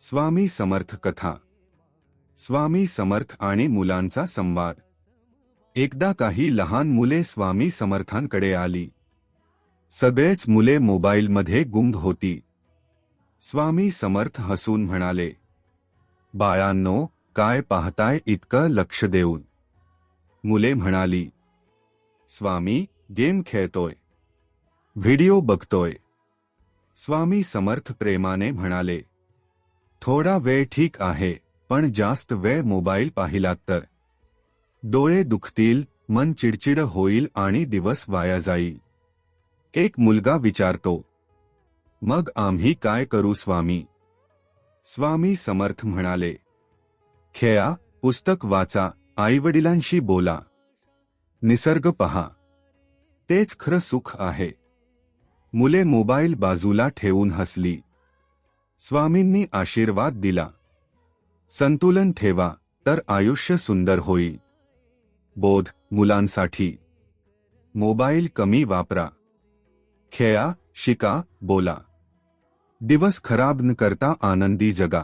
स्वामी समर्थ कथा. स्वामी समर्थ आणि मुलांचा संवाद. एकदा काही लहान मुले स्वामी समर्थांकडे आली. सगळेच मुले मोबाईलमध्ये गुंग होती. स्वामी समर्थ हसून म्हणाले, बाळांनो, काय पाहताय इतकं लक्ष देऊन? मुले म्हणाली, स्वामी, गेम खेळतोय, व्हिडिओ बघतोय. स्वामी समर्थ प्रेमाने म्हणाले, थोडा वेळ ठीक आहे, पण जास्त वेळ मोबाईल पाहिलात तर डोळे दुखतील, मन चिडचिड होईल आणि दिवस वाया जाईल. एक मुलगा विचारतो, मग आम्ही काय करू स्वामी? स्वामी समर्थ म्हणाले, खेळा, पुस्तक वाचा, आईवडिलांशी बोला, निसर्ग पहा. तेच खरं सुख आहे. मुले मोबाईल बाजूला ठेवून हसली. स्वामींनी आशीर्वाद दिला, संतुलन ठेवा, तर आयुष्य सुंदर होईल. बोध मुलांसाठी. मोबाईल कमी वापरा. खेळा, शिका, बोला. दिवस खराब न करता आनंदी जगा.